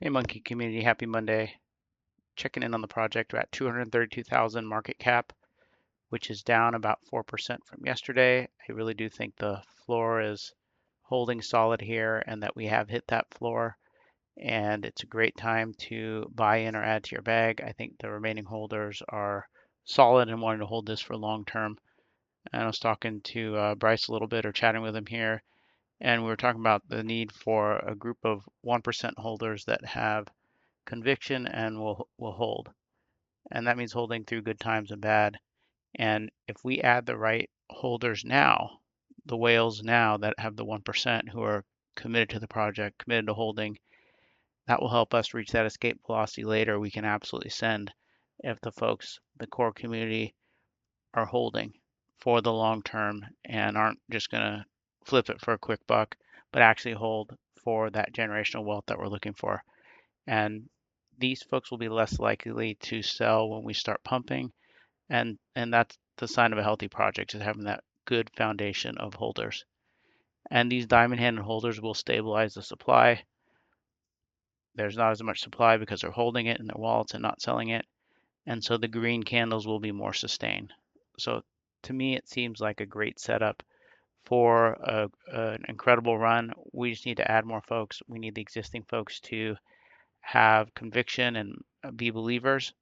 Hey Monkey community, happy Monday. Checking in on the project. We're at 232,000 market cap, which is down about 4% from yesterday. I really do think the floor is holding solid here and that we have hit that floor. And it's a great time to buy in or add to your bag. I think the remaining holders are solid and wanting to hold this for long term. And I was talking to Bryce a little bit or chatting with him here, and we were talking about the need for a group of 1% holders that have conviction and will hold. And that means holding through good times and bad. And if we add the right holders now, the whales now that have the 1% who are committed to the project, committed to holding, that will help us reach that escape velocity later. We can absolutely send if the folks, the core community, are holding for the long term and aren't just going to flip it for a quick buck, but actually hold for that generational wealth that we're looking for. And these folks will be less likely to sell when we start pumping, and that's the sign of a healthy project, is having that good foundation of holders. And these diamond-handed holders will stabilize the supply. There's not as much supply because they're holding it in their wallets and not selling it, and so the green candles will be more sustained. So to me, it seems like a great setup for an incredible run. We just need to add more folks. We need the existing folks to have conviction and be believers.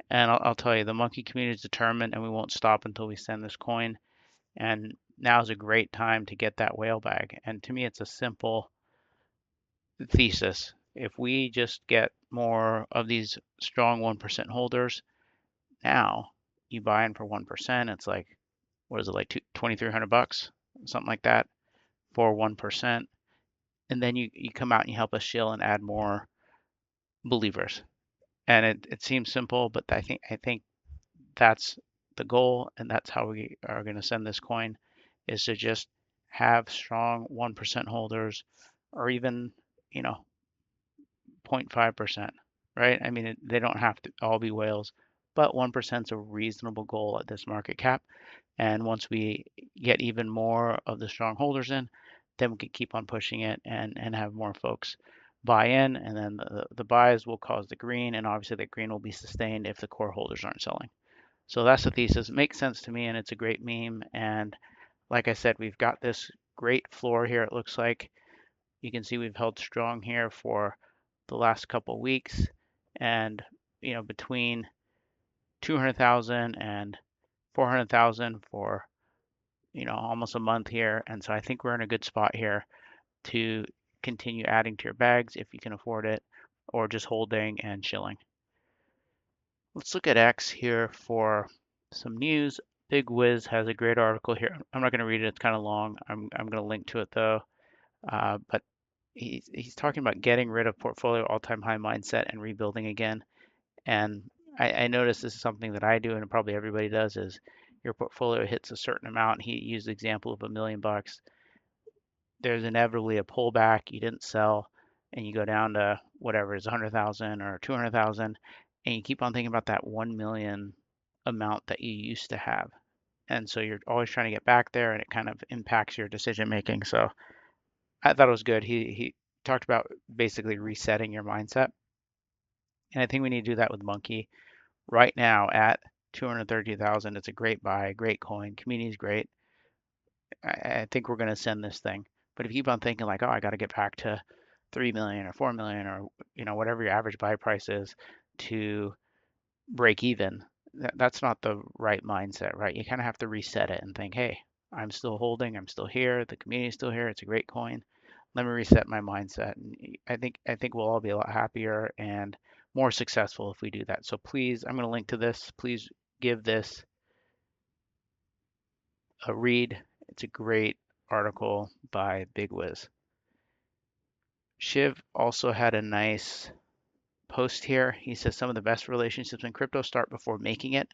And I'll tell you, the monkey community is determined, and we won't stop until we send this coin. And now is a great time to get that whale bag. And to me, it's a simple thesis. If we just get more of these strong 1% holders, now you buy in for 1%, it's like, what is it, like 2,300 bucks, something like that for 1%. And then you come out and you help us shill and add more believers. And it seems simple, but I think that's the goal, and that's how we are going to send this coin, is to just have strong 1% holders, or even, you know, 0.5%, right? I mean, they don't have to all be whales, but 1% is a reasonable goal at this market cap. And once we get even more of the strong holders in, then we can keep on pushing it and have more folks buy in, and then the buys will cause the green, and obviously the green will be sustained if the core holders aren't selling. So that's the thesis. It makes sense to me, and it's a great meme. And like I said, we've got this great floor here. It looks like you can see we've held strong here for the last couple weeks, and between 200,000 and 400,000 for almost a month here. And so I think we're in a good spot here to continue adding to your bags if you can afford it, or just holding and chilling. Let's look at X here for some news. Big Wiz has a great article here. I'm not going to read it, it's kind of long. I'm going to link to it though. But he's talking about getting rid of portfolio all-time high mindset and rebuilding again. And I notice this is something that I do, and probably everybody does, is your portfolio hits a certain amount. He used the example of $1 million. There's inevitably a pullback. You didn't sell, and you go down to whatever is 100,000 or 200,000, and you keep on thinking about that 1 million amount that you used to have. And so you're always trying to get back there, and it kind of impacts your decision making. So I thought it was good. He talked about basically resetting your mindset. And I think we need to do that with Monkey right now at 230,000. It's a great buy, great coin. Community is great. I think we're going to send this thing. But if you keep on thinking like, oh, I got to get back to 3 million or 4 million, or whatever your average buy price is to break even, that's not the right mindset, right? You kind of have to reset it and think, hey, I'm still holding, I'm still here, the community is still here, it's a great coin. Let me reset my mindset. And I think we'll all be a lot happier and more successful if we do that. So please, I'm going to link to this. Please give this a read. It's a great article by Big Wiz. Shiv also had a nice post here. He says some of the best relationships in crypto start before making it.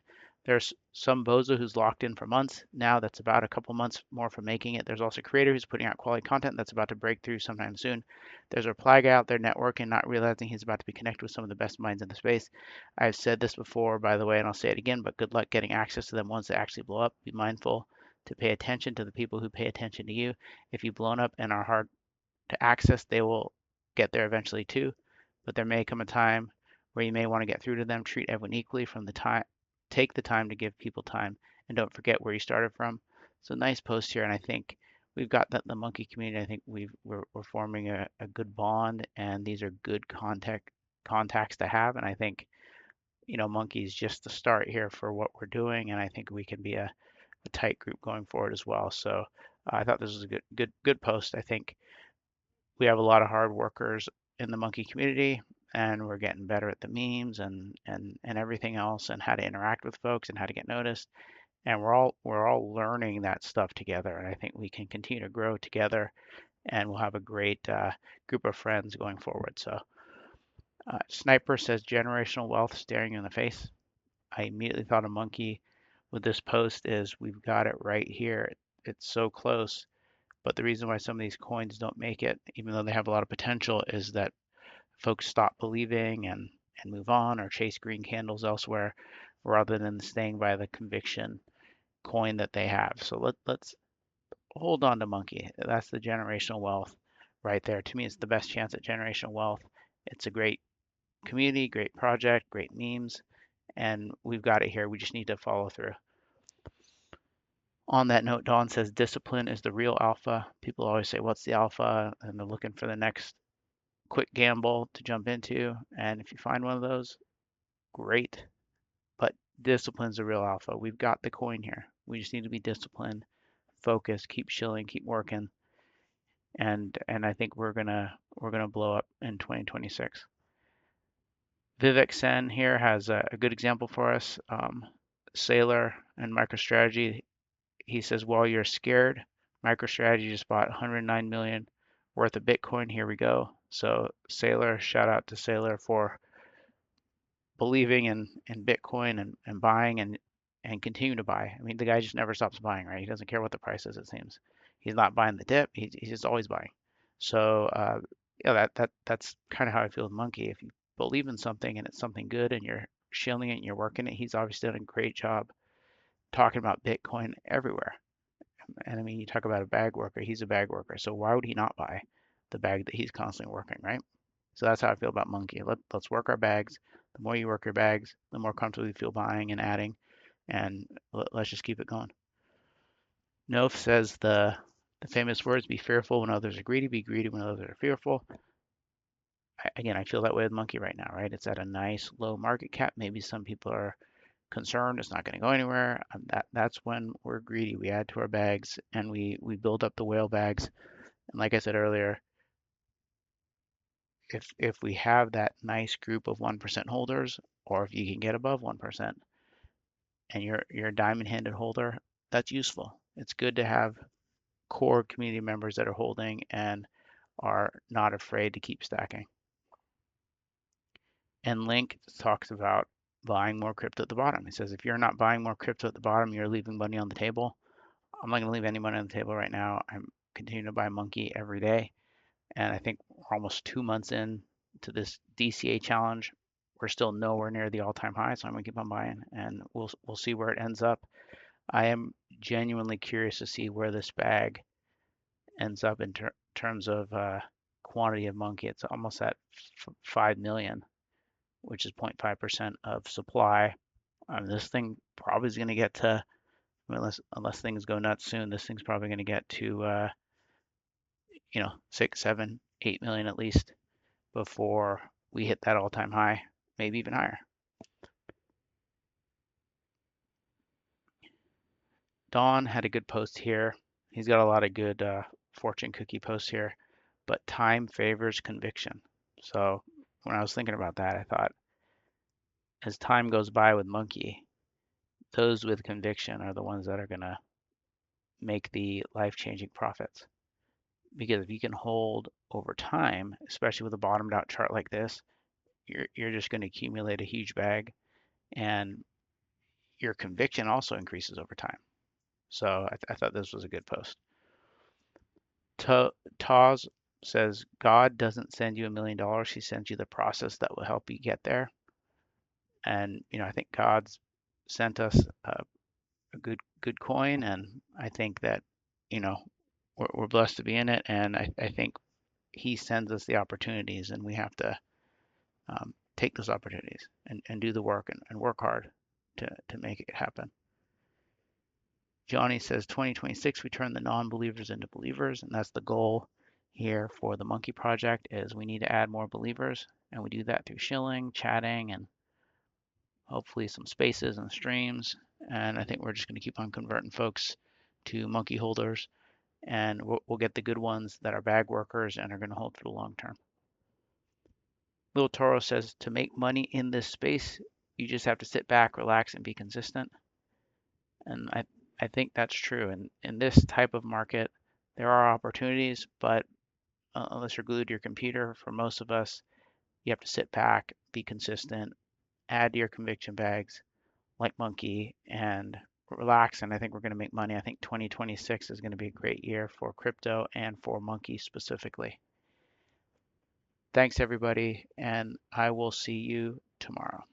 There's some bozo who's locked in for months. Now that's about a couple months more from making it. There's also a creator who's putting out quality content that's about to break through sometime soon. There's a reply guy out there networking, not realizing he's about to be connected with some of the best minds in the space. I've said this before, by the way, and I'll say it again, but good luck getting access to them once they actually blow up. Be mindful to pay attention to the people who pay attention to you. If you've blown up and are hard to access, they will get there eventually too. but there may come a time where you may want to get through to them, treat everyone equally from the time, take the time to give people time, and don't forget where you started from. So nice post here, and I think we've got the monkey community. I think we're forming a good bond, and these are good contacts to have. And I think monkey's just the start here for what we're doing, and I think we can be a tight group going forward as well. So I thought this was a good post. I think we have a lot of hard workers in the monkey community, and we're getting better at the memes and everything else, and how to interact with folks and how to get noticed. And we're all learning that stuff together. And I think we can continue to grow together, and we'll have a great group of friends going forward. So Sniper says generational wealth staring you in the face. I immediately thought a monkey with this post is we've got it right here. It's so close. But the reason why some of these coins don't make it, even though they have a lot of potential, is that folks stop believing and move on or chase green candles elsewhere rather than staying by the conviction coin that they have. So let's hold on to monkey. That's the generational wealth right there. To me, it's the best chance at generational wealth. It's a great community, great project, great memes, and we've got it here. We just need to follow through. On that note, Dawn says discipline is the real alpha. People always say, what's the alpha? And they're looking for the next quick gamble to jump into. And if you find one of those, great. But discipline's the real alpha. We've got the coin here. We just need to be disciplined, focused, keep shilling, keep working. And I think we're gonna blow up in 2026. Vivek Sen here has a good example for us. Sailor and MicroStrategy. He says, while you're scared, MicroStrategy just bought 109 million worth of Bitcoin. Here we go. So Sailor, shout out to Sailor for believing in Bitcoin and buying and continue to buy. I mean, the guy just never stops buying, right? He doesn't care what the price is, it seems. He's not buying the dip. He's just always buying. So yeah, that's kind of how I feel with Monkey. If you believe in something and it's something good and you're shilling it and you're working it, he's obviously done a great job talking about Bitcoin everywhere. And I mean, you talk about a bag worker, he's a bag worker. So why would he not buy the bag that he's constantly working, right? So that's how I feel about Monkey. Let's work our bags. The more you work your bags, the more comfortable you feel buying and adding. And let's just keep it going. Nof says the famous words, be fearful when others are greedy, be greedy when others are fearful. Again, I feel that way with Monkey right now, right? It's at a nice low market cap. Maybe some people are concerned it's not going to go anywhere. That's when we're greedy. We add to our bags and we build up the whale bags. And like I said earlier, if we have that nice group of 1% holders, or if you can get above 1% and you're a diamond-handed holder, that's useful. It's good to have core community members that are holding and are not afraid to keep stacking. And Link talks about buying more crypto at the bottom. He says if you're not buying more crypto at the bottom, you're leaving money on the table. I'm not going to leave any money on the table right now. I'm continuing to buy Monkey every day. And I think we're almost 2 months in to this DCA challenge. We're still nowhere near the all-time high, so I'm gonna keep on buying, and we'll see where it ends up. I am genuinely curious to see where this bag ends up in terms of quantity of Monkey. It's almost at 5 million, which is 0.5% of supply. This thing probably is going to get to, unless things go nuts soon, this thing's probably going to get to 6, 7, 8 million at least before we hit that all-time high, maybe even higher. Don had a good post here. He's got a lot of good fortune cookie posts here, but time favors conviction. So when I was thinking about that, I thought as time goes by with Monkey, those with conviction are the ones that are going to make the life-changing profits. Because if you can hold over time, especially with a bottomed out chart like this, you're just going to accumulate a huge bag, and your conviction also increases over time. So I thought this was a good post. Taz says, God doesn't send you $1 million. He sends you the process that will help you get there. And, I think God's sent us a good coin. And I think that, we're blessed to be in it. And I think he sends us the opportunities and we have to take those opportunities and do the work and work hard to make it happen. Johnny says 2026 we turn the non-believers into believers, and that's the goal here for the Monkey Project. Is we need to add more believers, and we do that through shilling, chatting, and hopefully some spaces and streams. And I think we're just going to keep on converting folks to monkey holders, and we'll get the good ones that are bag workers and are going to hold for the long term. Little Toro says to make money in this space, you just have to sit back, relax, and be consistent. And I think that's true. And in this type of market, there are opportunities, but unless you're glued to your computer, for most of us, you have to sit back, be consistent, add to your conviction bags like Monkey, and relax. And I think we're going to make money. I think 2026 is going to be a great year for crypto and for Monkey specifically. Thanks, everybody, and I will see you tomorrow.